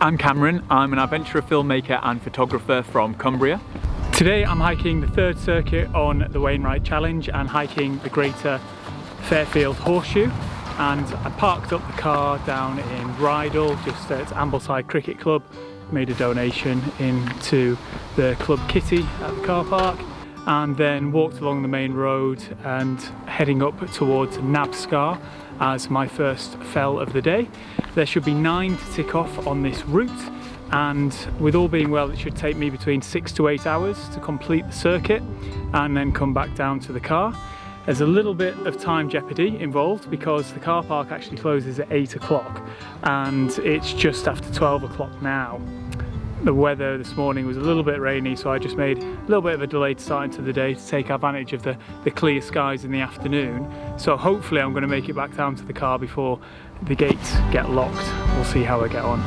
I'm Cameron. I'm an adventurer filmmaker and photographer from Cumbria. Today I'm hiking the third circuit on the Wainwright Challenge and hiking the Greater Fairfield Horseshoe. And I parked up the car down in Rydal, just at Ambleside Cricket Club, made a donation into the club kitty at the car park, and then walked along the main road and heading up towards Nab Scar as my first fell of the day. There should be 9 to tick off on this route, and with all being well it should take me between 6 to 8 hours to complete the circuit and then come back down to the car. There's a little bit of time jeopardy involved because the car park actually closes at 8 o'clock and it's just after 12 o'clock now. The weather this morning was a little bit rainy, so I just made a little bit of a delayed start into the day to take advantage of the clear skies in the afternoon. So hopefully I'm going to make it back down to the car before the gates get locked. We'll see how I get on.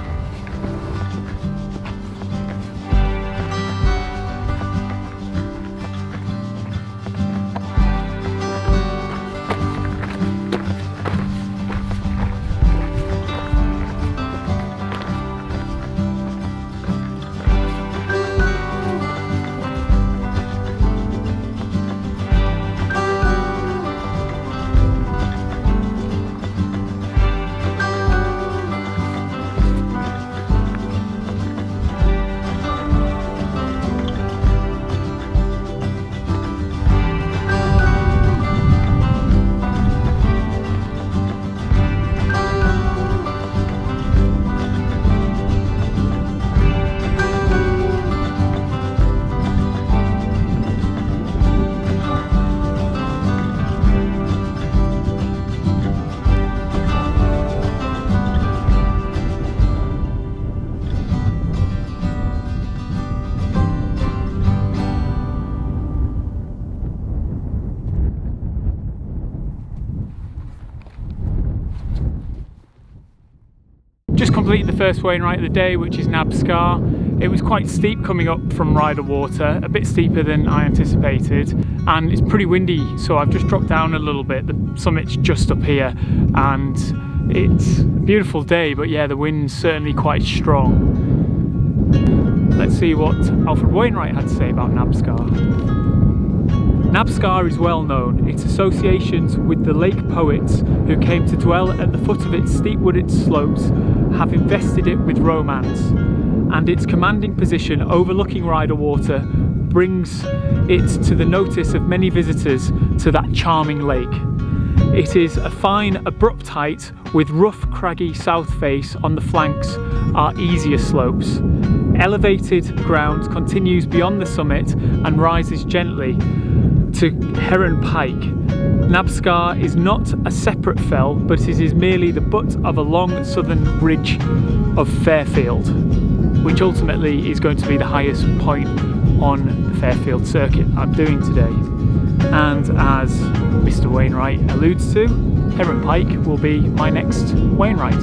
Just completed the first Wainwright of the day, which is Nab Scar. It was quite steep coming up from Rydal Water, a bit steeper than I anticipated, and it's pretty windy, so I've just dropped down a little bit. The summit's just up here and it's a beautiful day, but yeah, the wind's certainly quite strong. Let's see what Alfred Wainwright had to say about Nab Scar. Nab Scar is well known. Its associations with the lake poets who came to dwell at the foot of its steep wooded slopes have invested it with romance, and its commanding position overlooking Rydal Water brings it to the notice of many visitors to that charming lake. It is a fine abrupt height with rough craggy south face. On the flanks are easier slopes. Elevated ground continues beyond the summit and rises gently to Heron Pike. Nab Scar is not a separate fell, but it is merely the butt of a long southern ridge of Fairfield, which ultimately is going to be the highest point on the Fairfield circuit I'm doing today. And as Mr. Wainwright alludes to, Heron Pike will be my next Wainwright.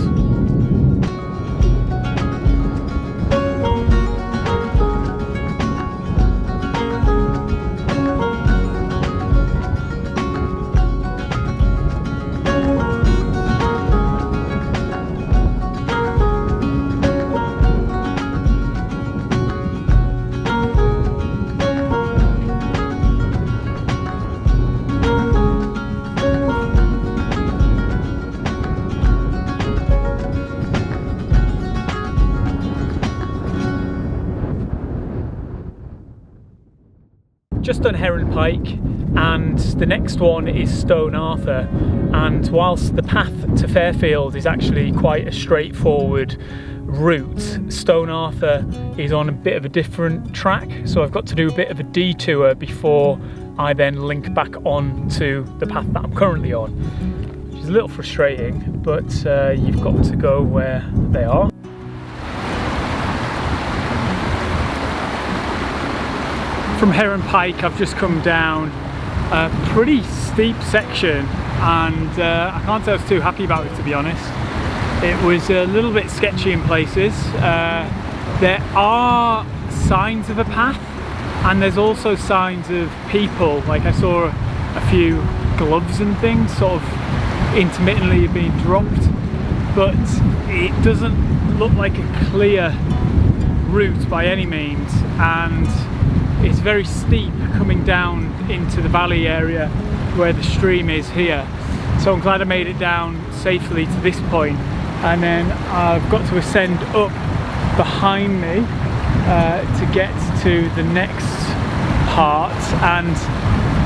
Just done Heron Pike, and the next one is Stone Arthur, and whilst the path to Fairfield is actually quite a straightforward route, Stone Arthur is on a bit of a different track, so I've got to do a bit of a detour before I then link back on to the path that I'm currently on, which is a little frustrating, but you've got to go where they are. From Heron Pike I've just come down a pretty steep section, and I can't say I was too happy about it, to be honest. It was a little bit sketchy in places. There are signs of a path, and there's also signs of people. Like I saw a few gloves and things sort of intermittently being dropped, but it doesn't look like a clear route by any means, and it's very steep coming down into the valley area where the stream is here. So I'm glad I made it down safely to this point, and then I've got to ascend up behind me to get to the next part. And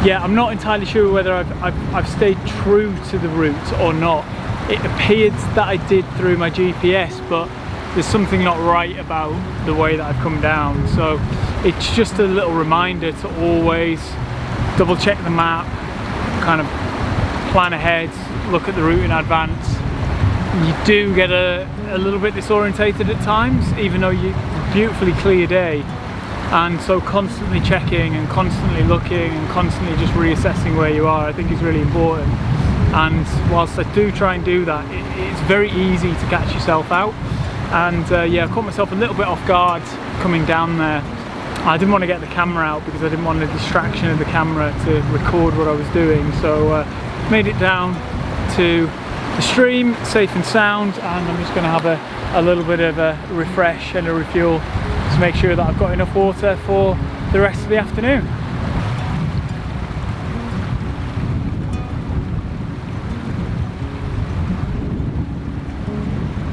yeah, I'm not entirely sure whether I've stayed true to the route or not. It appeared that I did through my GPS, but there's something not right about the way that I've come down. So it's just a little reminder to always double check the map, kind of plan ahead, look at the route in advance. You do get a little bit disorientated at times, even though it's a beautifully clear day. And so constantly checking and constantly looking and constantly just reassessing where you are, I think is really important. And whilst I do try and do that, it's very easy to catch yourself out. And yeah, I caught myself a little bit off guard coming down there. I didn't want to get the camera out because I didn't want the distraction of the camera to record what I was doing. So made it down to the stream safe and sound, and I'm just going to have a little bit of a refresh and a refuel to make sure that I've got enough water for the rest of the afternoon.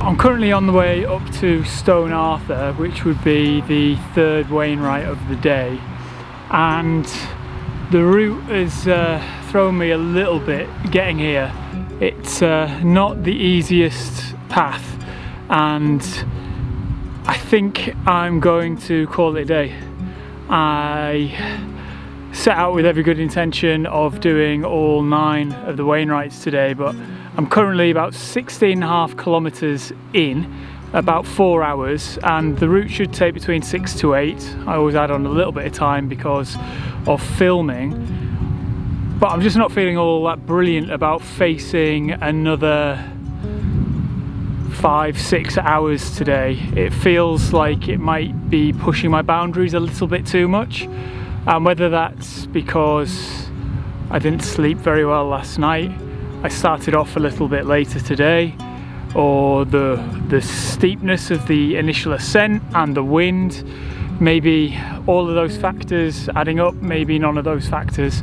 I'm currently on the way up to Stone Arthur, which would be the third Wainwright of the day, and the route has thrown me a little bit getting here. It's not the easiest path, and I think I'm going to call it a day. I set out with every good intention of doing all 9 of the Wainwrights today, but I'm currently about 16.5 kilometers in, about 4 hours, and the route should take between 6 to 8. I always add on a little bit of time because of filming, but I'm just not feeling all that brilliant about facing another 5-6 hours today. It feels like it might be pushing my boundaries a little bit too much, and whether that's because I didn't sleep very well last night, I started off a little bit later today, or the steepness of the initial ascent and the wind, maybe all of those factors adding up, maybe none of those factors.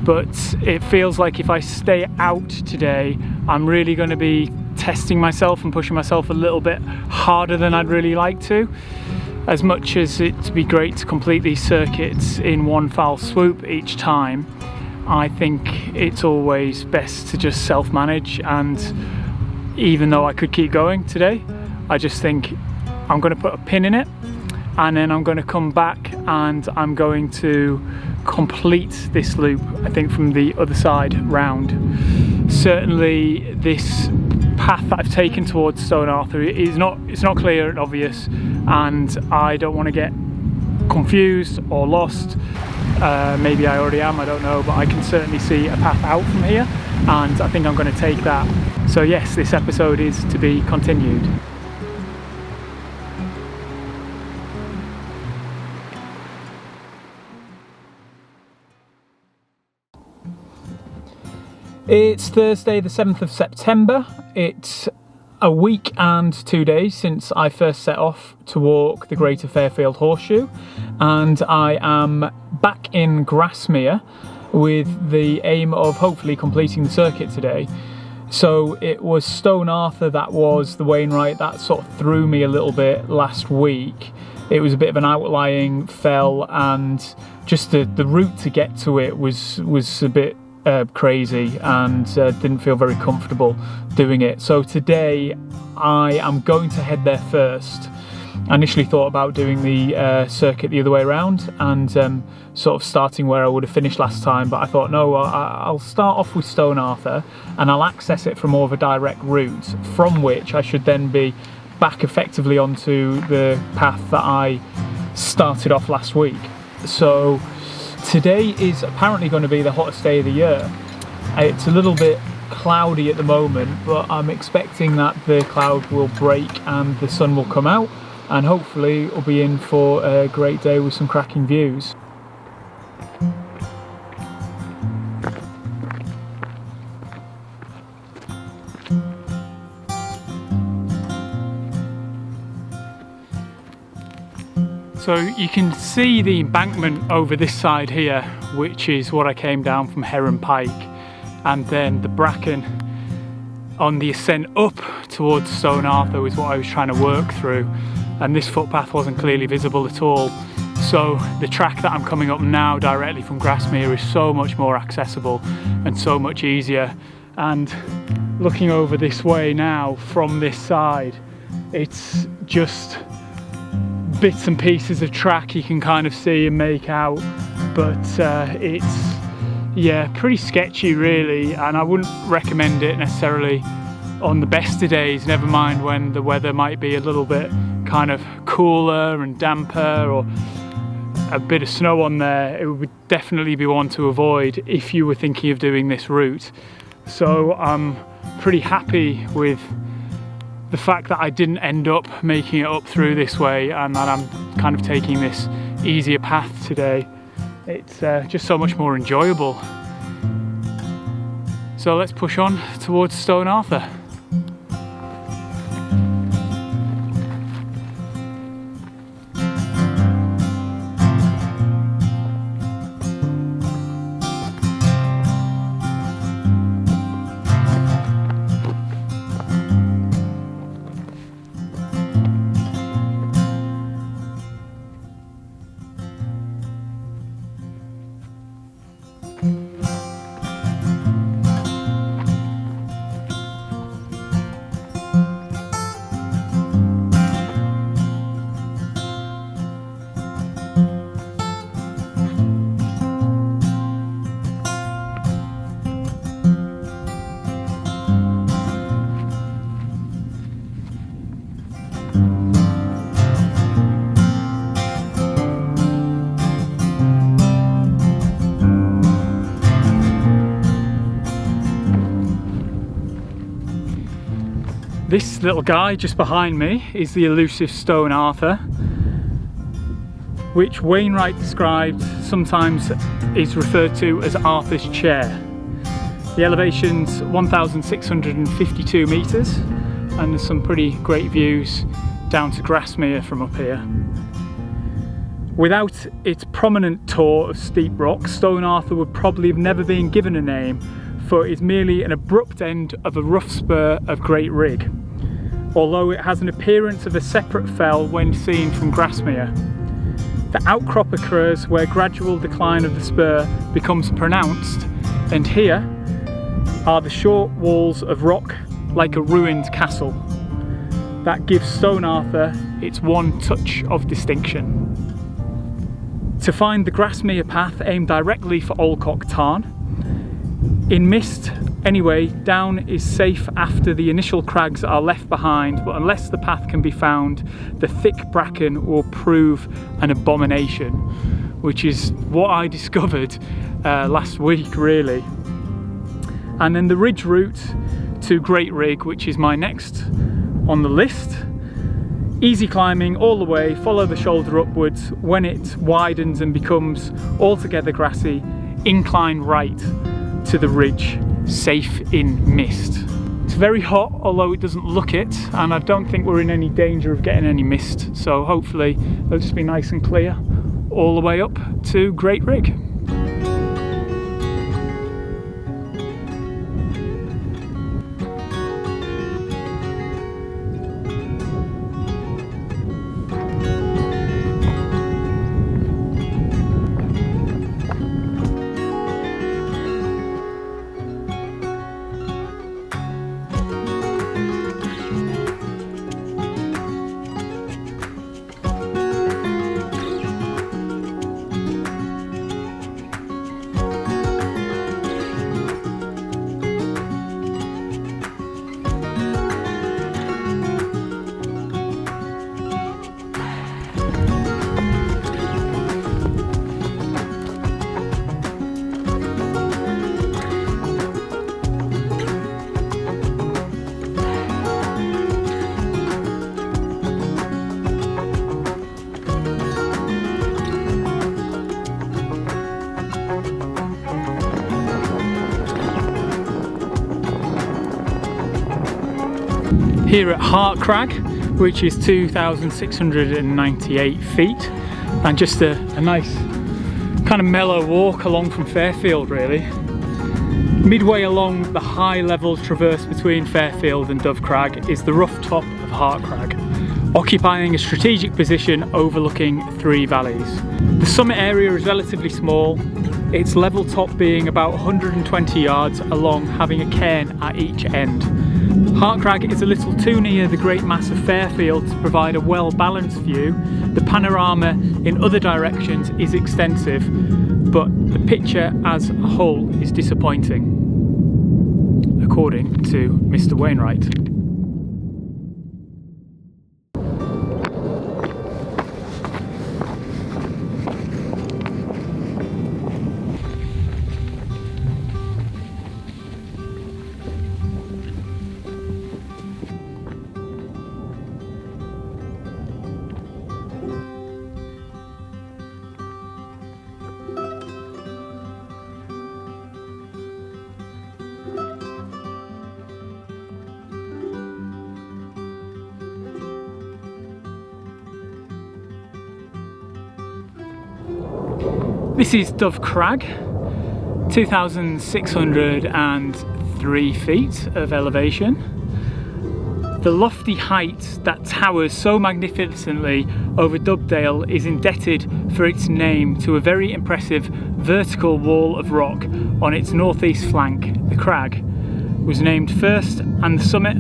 But it feels like if I stay out today, I'm really going to be testing myself and pushing myself a little bit harder than I'd really like to. As much as it'd be great to complete these circuits in one foul swoop each time, I think it's always best to just self-manage, and even though I could keep going today, I just think I'm going to put a pin in it, and then I'm going to come back and I'm going to complete this loop, I think, from the other side round. Certainly this path that I've taken towards Stone Arthur is not clear and obvious, and I don't want to get confused or lost. Maybe I already am, I don't know, but I can certainly see a path out from here, and I think I'm going to take that. So yes, this episode is to be continued. It's Thursday the 7th of September. It's a week and 2 days since I first set off to walk the Greater Fairfield Horseshoe, and I am back in Grasmere with the aim of hopefully completing the circuit today. So it was Stone Arthur that was the Wainwright that sort of threw me a little bit last week. It was a bit of an outlying fell, and just the route to get to it was a bit crazy, and didn't feel very comfortable doing it. So today I am going to head there first. I initially thought about doing the circuit the other way around and sort of starting where I would have finished last time, but I thought no, I'll start off with Stone Arthur and I'll access it from more of a direct route, from which I should then be back effectively onto the path that I started off last week. So today is apparently going to be the hottest day of the year. It's a little bit cloudy at the moment, but I'm expecting that the cloud will break and the sun will come out, and hopefully we'll be in for a great day with some cracking views. So you can see the embankment over this side here, which is what I came down from Heron Pike, and then the bracken on the ascent up towards Stone Arthur was what I was trying to work through, and this footpath wasn't clearly visible at all. So the track that I'm coming up now directly from Grasmere is so much more accessible and so much easier. And looking over this way now from this side, it's just bits and pieces of track you can kind of see and make out, but it's, yeah, pretty sketchy really, and I wouldn't recommend it necessarily on the best of days, never mind when the weather might be a little bit kind of cooler and damper or a bit of snow on there. It would definitely be one to avoid if you were thinking of doing this route. So I'm pretty happy with the fact that I didn't end up making it up through this way and that I'm kind of taking this easier path today. It's just so much more enjoyable. So let's push on towards Stone Arthur. This little guy just behind me is the elusive Stone Arthur, which Wainwright described sometimes is referred to as Arthur's chair. The elevation's 1,652 metres and there's some pretty great views down to Grasmere from up here. Without its prominent tor of steep rock, Stone Arthur would probably have never been given a name, for it is merely an abrupt end of a rough spur of Great Rig, although it has an appearance of a separate fell when seen from Grasmere. The outcrop occurs where gradual decline of the spur becomes pronounced, and here are the short walls of rock like a ruined castle. That gives Stone Arthur its one touch of distinction. To find the Grasmere path, aim directly for Oldcock Tarn. In mist, anyway, down is safe after the initial crags are left behind, but unless the path can be found, the thick bracken will prove an abomination, which is what I discovered last week really. And then the ridge route to Great Rig, which is my next on the list. Easy climbing all the way, follow the shoulder upwards. When it widens and becomes altogether grassy, incline right to the ridge, safe in mist. It's very hot, although it doesn't look it, and I don't think we're in any danger of getting any mist, so hopefully it'll just be nice and clear all the way up to Great Rig. Here at Heart Crag, which is 2,698 feet, and just a nice kind of mellow walk along from Fairfield really. Midway along the high level traverse between Fairfield and Dove Crag is the rough top of Hart Crag, occupying a strategic position overlooking 3 valleys. The summit area is relatively small, its level top being about 120 yards along, having a cairn at each end. Hart Crag is a little too near the great mass of Fairfield to provide a well-balanced view. The panorama in other directions is extensive, but the picture as a whole is disappointing, according to Mr. Wainwright. This is Dove Crag, 2,603 feet of elevation. The lofty height that towers so magnificently over Dovedale is indebted for its name to a very impressive vertical wall of rock on its northeast flank. The crag was named first, and the summit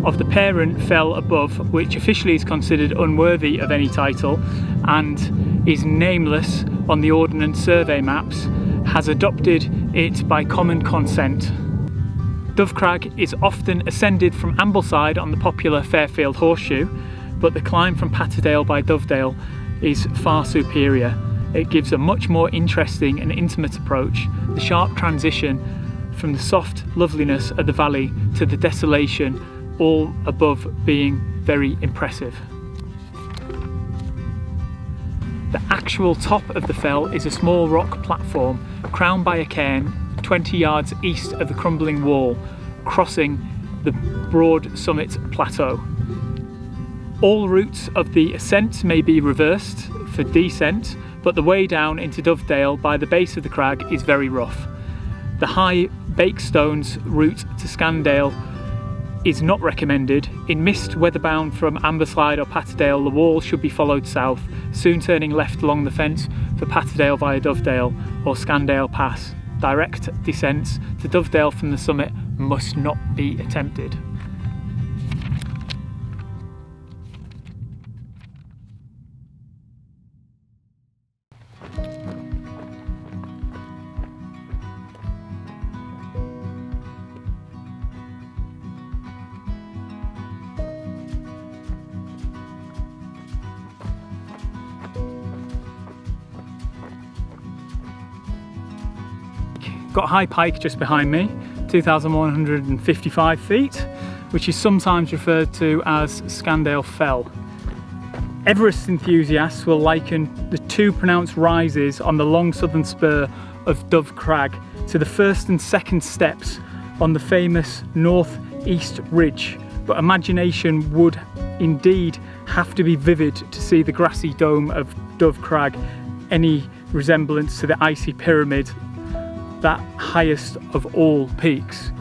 of the parent fell above, which officially is considered unworthy of any title and is nameless on the Ordnance Survey maps, has adopted it by common consent. Dove Crag is often ascended from Ambleside on the popular Fairfield Horseshoe, but the climb from Patterdale by Dovedale is far superior. It gives a much more interesting and intimate approach. The sharp transition from the soft loveliness of the valley to the desolation all above being very impressive. The actual top of the fell is a small rock platform crowned by a cairn 20 yards east of the crumbling wall, crossing the broad summit plateau. All routes of the ascent may be reversed for descent, but the way down into Dovedale by the base of the crag is very rough. The high Bakestones route to Scandale is not recommended. In mist weatherbound from Ambleside or Patterdale, the wall should be followed south, soon turning left along the fence for Patterdale via Dovedale or Scandale Pass. Direct descents to Dovedale from the summit must not be attempted. Got High Pike just behind me, 2,155 feet, which is sometimes referred to as Scandale Fell. Everest enthusiasts will liken the 2 pronounced rises on the long southern spur of Dove Crag to the first and second steps on the famous north-east ridge, but imagination would indeed have to be vivid to see the grassy dome of Dove Crag any resemblance to the icy pyramid, that highest of all peaks.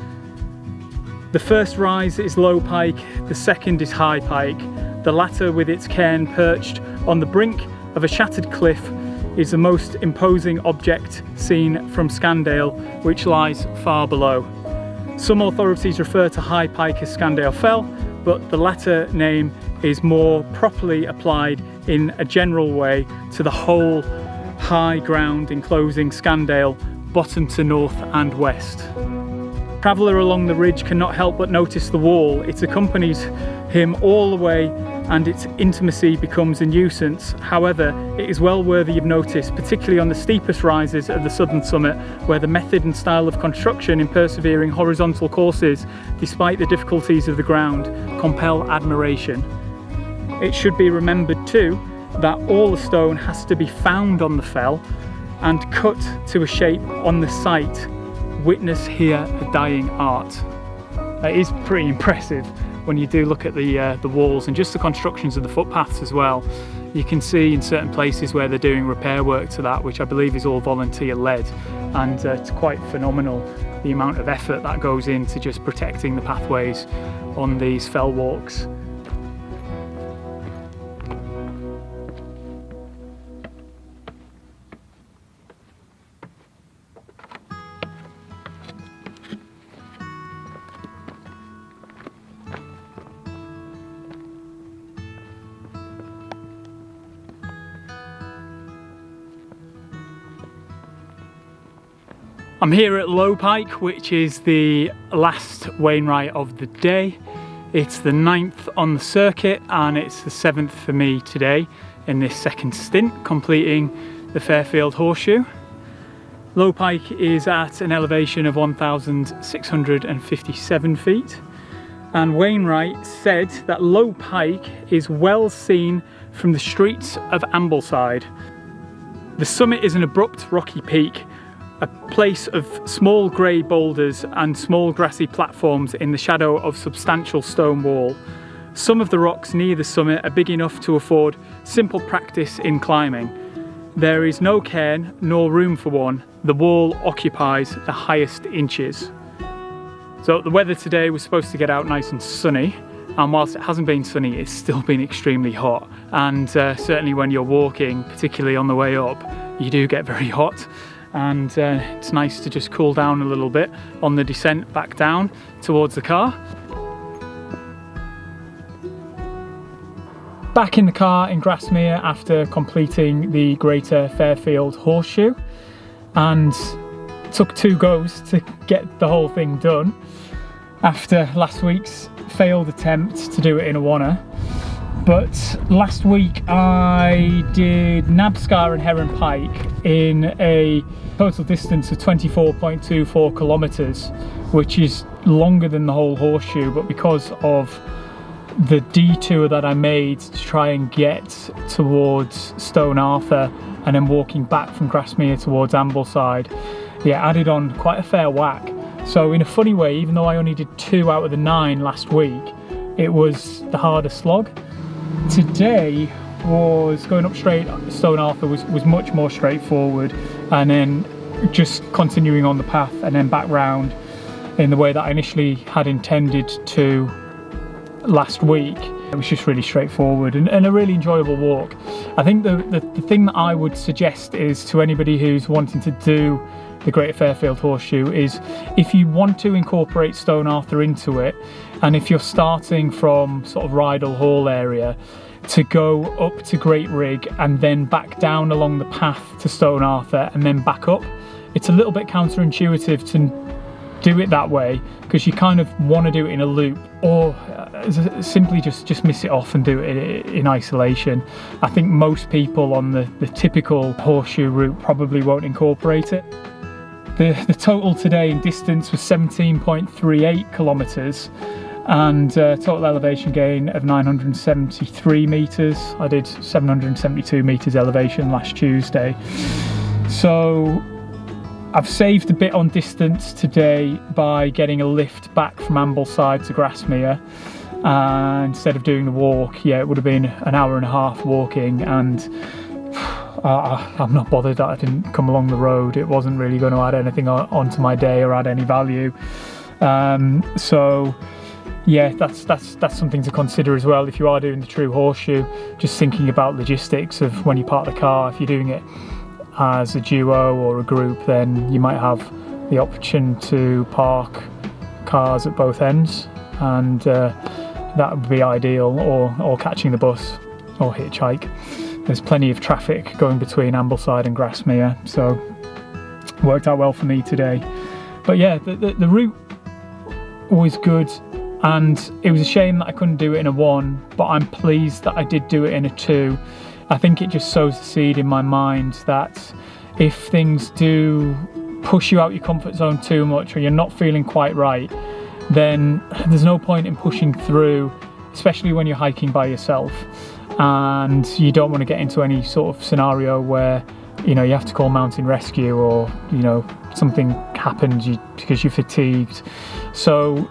The first rise is Low Pike, the second is High Pike. The latter, with its cairn perched on the brink of a shattered cliff, is the most imposing object seen from Scandale, which lies far below. Some authorities refer to High Pike as Scandale Fell, but the latter name is more properly applied in a general way to the whole high ground enclosing Scandale, bottom to north and west. A traveller along the ridge cannot help but notice the wall. It accompanies him all the way and its intimacy becomes a nuisance. However, it is well worthy of notice, particularly on the steepest rises of the southern summit, where the method and style of construction in persevering horizontal courses, despite the difficulties of the ground, compel admiration. It should be remembered too that all the stone has to be found on the fell and cut to a shape on the site. Witness here a dying art. It is pretty impressive when you do look at the walls and just the constructions of the footpaths as well. You can see in certain places where they're doing repair work to that, which I believe is all volunteer led, and it's quite phenomenal the amount of effort that goes into just protecting the pathways on these fell walks. I'm here at Low Pike, which is the last Wainwright of the day. It's the 9th on the circuit and it's the 7th for me today in this second stint, completing the Fairfield Horseshoe. Low Pike is at an elevation of 1,657 feet, and Wainwright said that Low Pike is well seen from the streets of Ambleside. The summit is an abrupt rocky peak, a place of small grey boulders and small grassy platforms in the shadow of substantial stone wall. Some of the rocks near the summit are big enough to afford simple practice in climbing. There is no cairn nor room for one. The wall occupies the highest inches. So the weather today was supposed to get out nice and sunny, and whilst it hasn't been sunny, it's still been extremely hot, and certainly when you're walking, particularly on the way up, you do get very hot. And it's nice to just cool down a little bit on the descent back down towards the car. Back in the car in Grasmere after completing the Greater Fairfield Horseshoe, and took 2 goes to get the whole thing done after last week's failed attempt to do it in a oneer. But last week I did Nab Scar and Heron Pike in a total distance of 24.24 kilometres, which is longer than the whole horseshoe, but because of the detour that I made to try and get towards Stone Arthur and then walking back from Grassmere towards Ambleside, yeah, added on quite a fair whack. So in a funny way, even though I only did 2 out of the 9 last week, it was the harder slog. Today was going up straight Stone Arthur was much more straightforward, and then just continuing on the path and then back round in the way that I initially had intended to last week. It was just really straightforward and a really enjoyable walk. I think the thing that I would suggest is to anybody who's wanting to do the Greater Fairfield Horseshoe is, if you want to incorporate Stone Arthur into it, and if you're starting from sort of Rydal Hall area, to go up to Great Rig and then back down along the path to Stone Arthur and then back up. It's a little bit counterintuitive to do it that way because you kind of want to do it in a loop, or simply just miss it off and do it in isolation. I think most people on the typical horseshoe route probably won't incorporate it. The total today in distance was 17.38 kilometres and total elevation gain of 973 metres. I did 772 metres elevation last Tuesday. So I've saved a bit on distance today by getting a lift back from Ambleside to Grassmere. Instead of doing the walk, yeah, it would have been an hour and a half walking, and I'm not bothered that I didn't come along the road. It wasn't really going to add anything onto my day or add any value. So yeah, that's something to consider as well if you are doing the true horseshoe. Just thinking about logistics of when you park the car. If you're doing it as a duo or a group, then you might have the option to park cars at both ends, and that would be ideal, or catching the bus or hitchhike. There's plenty of traffic going between Ambleside and Grassmere, so it worked out well for me today. But yeah, the route was good, and it was a shame that I couldn't do it in a 1, but I'm pleased that I did do it in a 2. I think it just sows the seed in my mind that if things do push you out your comfort zone too much, or you're not feeling quite right, then there's no point in pushing through, especially when you're hiking by yourself and you don't want to get into any sort of scenario where, you know, you have to call mountain rescue, or, you know, something happens because you're fatigued. So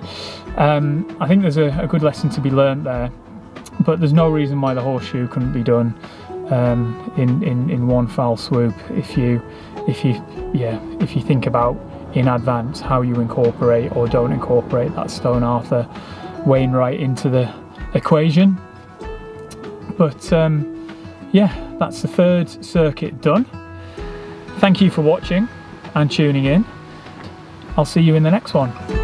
I think there's a good lesson to be learnt there, but there's no reason why the horseshoe couldn't be done in one foul swoop if you think about in advance how you incorporate or don't incorporate that Stone Arthur Wainwright into the equation. But yeah, that's the third circuit done. Thank you for watching and tuning in. I'll see you in the next one.